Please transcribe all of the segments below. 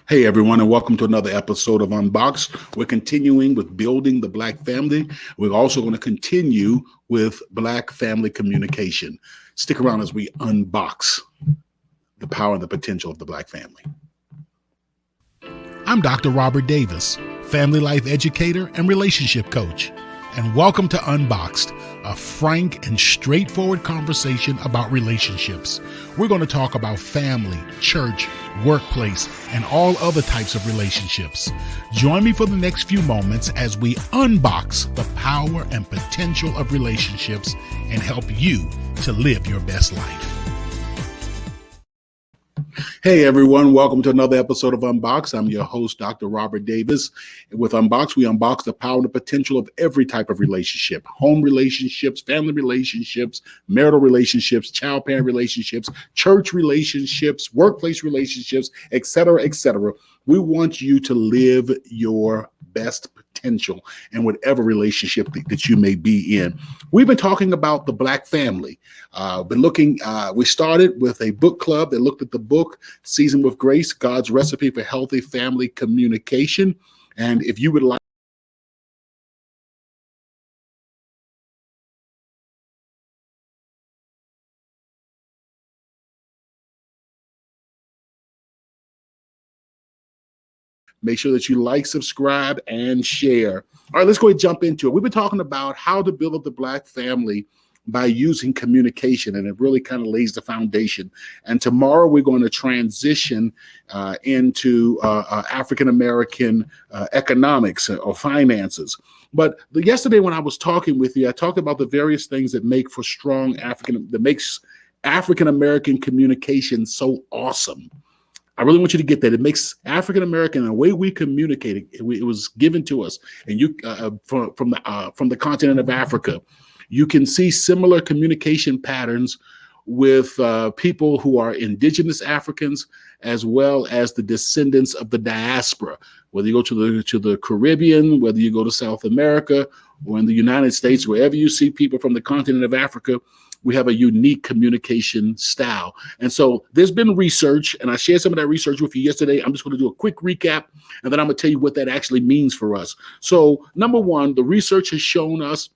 Hey everyone, and welcome to another episode of Unboxed. We're continuing with building the Black family. We're also going to continue with Black family communication. Stick around as we unbox the power and the potential of the Black family. I'm Dr. Robert Davis, family life educator and relationship coach, and welcome to Unboxed, a frank and straightforward conversation about relationships. We're going to talk about family, church, workplace, and all other types of relationships. Join me for the next few moments as we unbox the power and potential of relationships and help you to live your best life. Hey everyone, welcome to another episode of Unboxed. I'm your host, Dr. Robert Davis. With Unboxed, we unbox the power and the potential of every type of relationship: home relationships, family relationships, marital relationships, child-parent relationships, church relationships, workplace relationships, etc., etc. We want you to live your best potential in whatever relationship that you may be in. We've been talking about the Black family. We started with a book club that looked at the book Seasoned with Grace, God's Recipe for Healthy Family Communication. And if you would like make sure that you like, subscribe, and share. All right, let's go ahead and jump into it. We've been talking about how to build up the Black family by using communication, and it really kind of lays the foundation. And tomorrow we're going to transition into African-American economics or finances. But yesterday when I was talking with you, I talked about the various things that make for that makes African-American communication so awesome. I really want you to get that. It makes African-American and the way we communicate, it was given to us, and you from the continent of Africa. You can see similar communication patterns with people who are indigenous Africans, as well as the descendants of the diaspora. Whether you go to the Caribbean, whether you go to South America, or in the United States, wherever you see people from the continent of Africa, we have a unique communication style. And so there's been research, and I shared some of that research with you yesterday. I'm just going to do a quick recap, and then I'm going to tell you what that actually means for us. So number one, the research has shown us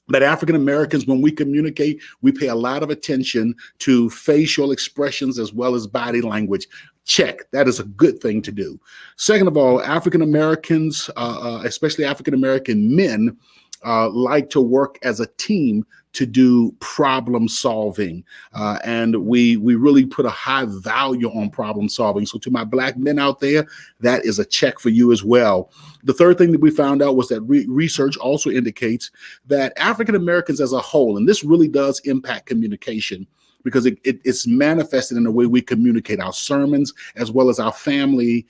that African Americans, when we communicate, we pay a lot of attention to facial expressions as well as body language. Check. That is a good thing to do. Second of all, African Americans, especially African American men, like to work as a team to do problem solving. And we really put a high value on problem solving. So to my Black men out there, that is a check for you as well. The third thing that we found out was that research also indicates that African Americans as a whole, and this really does impact communication, because it's manifested in the way we communicate our sermons as well as our family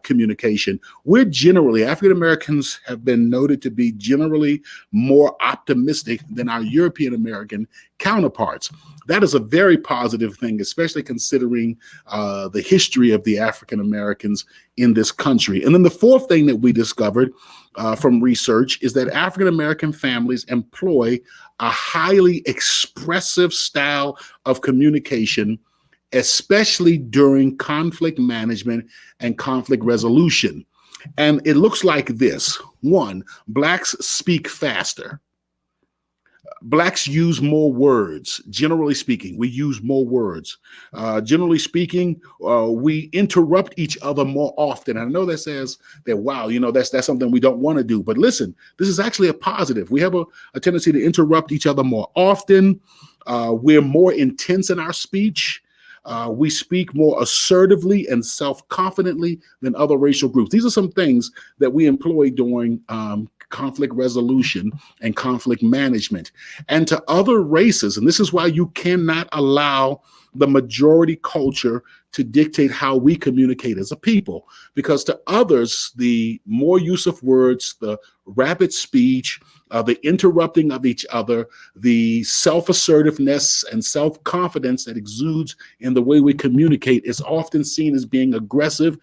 communication. We're generally, African Americans have been noted to be generally more optimistic than our European American counterparts. That is a very positive thing, especially considering the history of the African Americans in this country. And then the fourth thing that we discovered from research is that African American families employ a highly expressive style of communication, especially during conflict management and conflict resolution. And it looks like this. One, Blacks speak faster. Blacks use more words. Generally speaking, we use more words. Generally speaking, we interrupt each other more often. I know that says that, wow, that's something we don't want to do. But listen, this is actually a positive. We have a tendency to interrupt each other more often. We're more intense in our speech. We speak more assertively and self-confidently than other racial groups. These are some things that we employ during conflict resolution and conflict management. And to other races, and this is why you cannot allow the majority culture to dictate how we communicate as a people, because to others, the more use of words, the rapid speech, the interrupting of each other, the self-assertiveness and self-confidence that exudes in the way we communicate is often seen as being aggressive.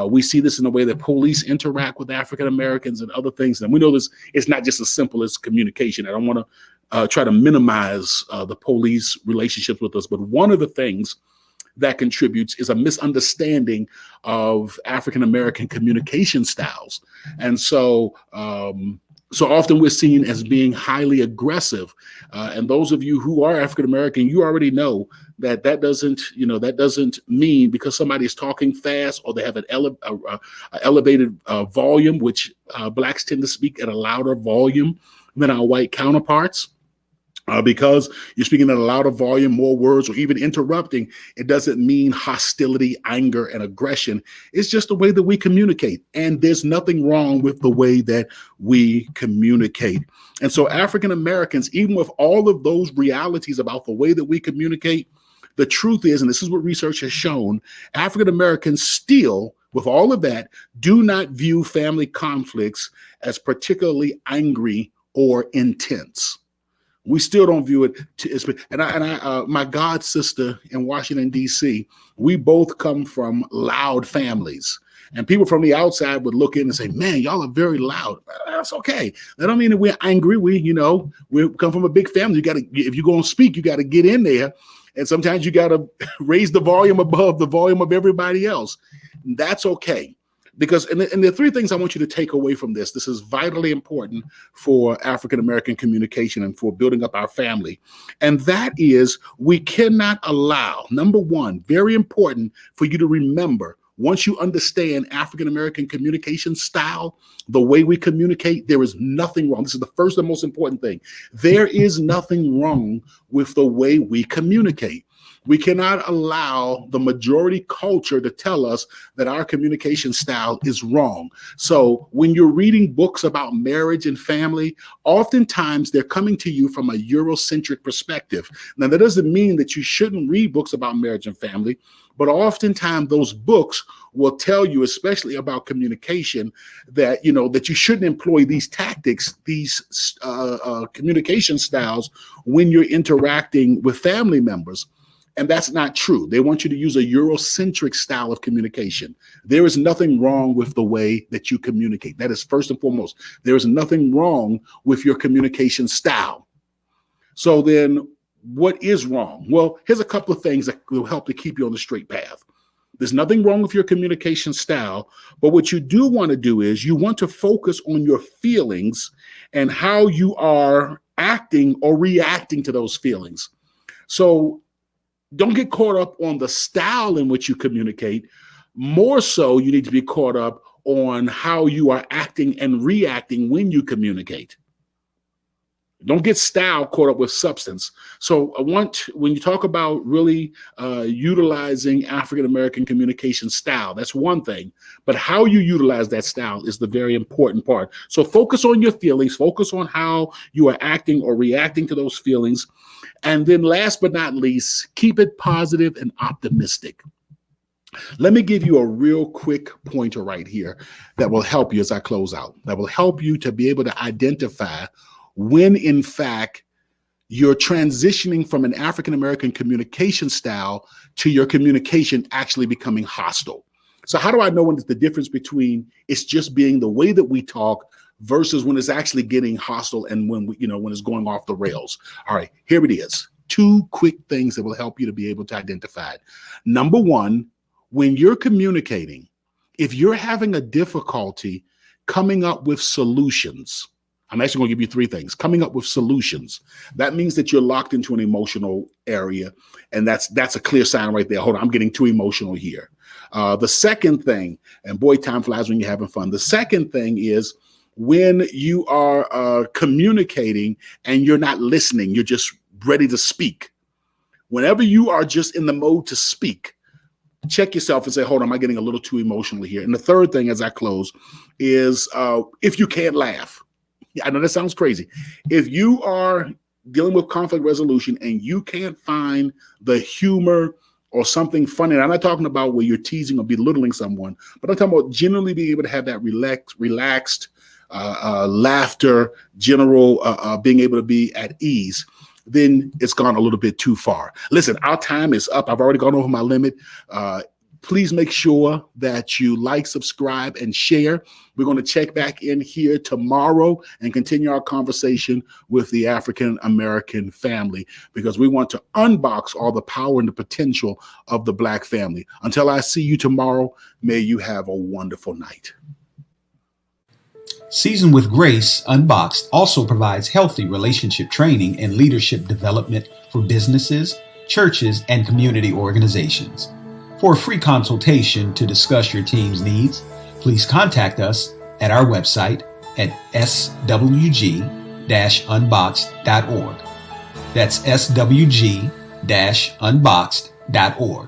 We see this in the way that police interact with African Americans and other things. And we know this is not just as simple as communication. I don't want to try to minimize the police relationships with us, but one of the things that contributes is a misunderstanding of African American communication styles. And so, so often we're seen as being highly aggressive. And those of you who are African American, you already know that that doesn't mean because somebody is talking fast or they have an elevated volume, which Blacks tend to speak at a louder volume than our white counterparts. Because you're speaking at a louder volume, more words, or even interrupting, it doesn't mean hostility, anger, and aggression. It's just the way that we communicate. And there's nothing wrong with the way that we communicate. And so African Americans, even with all of those realities about the way that we communicate, the truth is, and this is what research has shown, African Americans still, with all of that, do not view family conflicts as particularly angry or intense. We still don't view it. My god sister in Washington, D.C., we both come from loud families. And people from the outside would look in and say, man, y'all are very loud. That's okay. That don't mean that we're angry. We come from a big family. If you're going to speak, you got to get in there. And sometimes you got to raise the volume above the volume of everybody else. That's okay. Because, and there are three things I want you to take away from this. This is vitally important for African-American communication and for building up our family. And that is, we cannot allow, number one, very important for you to remember, once you understand African-American communication style, the way we communicate, there is nothing wrong. This is the first and most important thing. There is nothing wrong with the way we communicate. We cannot allow the majority culture to tell us that our communication style is wrong. So when you're reading books about marriage and family, oftentimes they're coming to you from a Eurocentric perspective. Now, that doesn't mean that you shouldn't read books about marriage and family, but oftentimes those books will tell you, especially about communication, that that you shouldn't employ these tactics, these communication styles when you're interacting with family members. And that's not true. They want you to use a Eurocentric style of communication. There is nothing wrong with the way that you communicate. That is first and foremost. There is nothing wrong with your communication style. So then what is wrong? Well, here's a couple of things that will help to keep you on the straight path. There's nothing wrong with your communication style, but what you do want to do is you want to focus on your feelings and how you are acting or reacting to those feelings. So don't get caught up on the style in which you communicate. More so, you need to be caught up on how you are acting and reacting when you communicate. Don't get style caught up with substance. So when you talk about really utilizing African-American communication style, that's one thing. But how you utilize that style is the very important part. So focus on your feelings, focus on how you are acting or reacting to those feelings. And then last but not least, keep it positive and optimistic. Let me give you a real quick pointer right here that will help you as I close out, that will help you to be able to identify when, in fact, you're transitioning from an African-American communication style to your communication actually becoming hostile. So how do I know when it's the difference between it's just being the way that we talk versus when it's actually getting hostile and when when it's going off the rails? All right, here it is. Two quick things that will help you to be able to identify it. Number one, when you're communicating, if you're having a difficulty coming up with solutions, I'm actually going to give you three things. Coming up with solutions. That means that you're locked into an emotional area, and that's a clear sign right there. Hold on, I'm getting too emotional here. The second thing, and boy, time flies when you're having fun. The second thing is when you are communicating and you're not listening, you're just ready to speak. Whenever you are just in the mode to speak, check yourself and say, hold on, am I getting a little too emotional here? And the third thing as I close is if you can't laugh. I know that sounds crazy. If you are dealing with conflict resolution and you can't find the humor or something funny, and I'm not talking about where you're teasing or belittling someone, but I'm talking about generally being able to have that relaxed laughter, general being able to be at ease, then it's gone a little bit too far. Listen, our time is up. I've already gone over my limit. Please make sure that you like, subscribe, and share. We're going to check back in here tomorrow and continue our conversation with the African American family, because we want to unbox all the power and the potential of the Black family. Until I see you tomorrow, may you have a wonderful night. Seasoned with Grace, Unboxed also provides healthy relationship training and leadership development for businesses, churches, and community organizations. For a free consultation to discuss your team's needs, please contact us at our website at swg-unboxed.org. That's swg-unboxed.org.